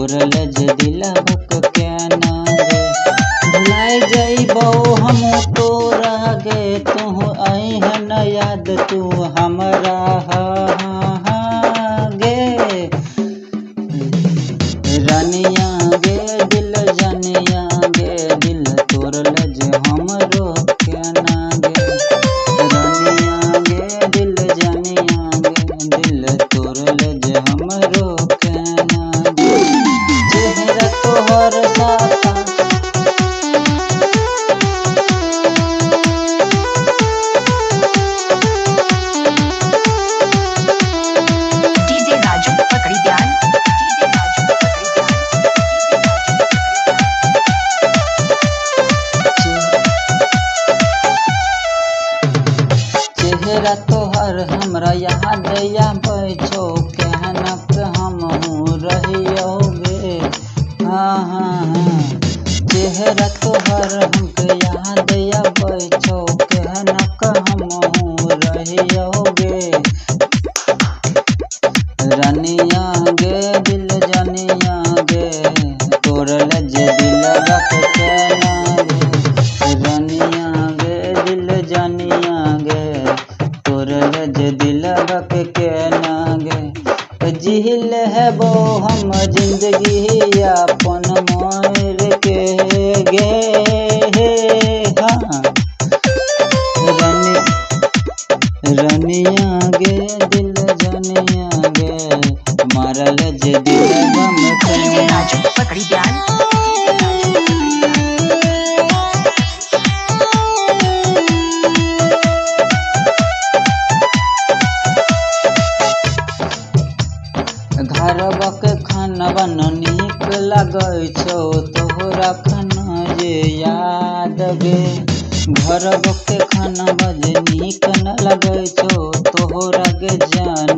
तोरल जे दिलबक के नागे भुलाए जइबो हम तोरा गे तू अइहन याद तू हमरा गे रनिया गे दिल जनिया गे दिल तोरल जे हमरो के नागे रनिया गे दिल जनिया गे दिल तोरल जे हमरो के नागे चेहरा तोहर साता चेहरा तोहर हमरा याद बैठो केहनक हमहूँ रहियो गे चेहरा तोहर हमके याद बैठो केहनक हमहूँ रहियो गे रनिया गे दिल जनिया गे तोरल जे दिलबक के नागे रनिया गे दिल जनिया गे तोरल जे दिलबक के नागे जिल हेबो हम जिंदगी अपन मोर के गे रनिया गे दिल जनिया गे मारल जे दिलबम के घरबक खाना बन नीक लगै छौ तोहरा खाना जे याद गे घरबक खाना बजे नीक न लगै छौ तोहरा गे जान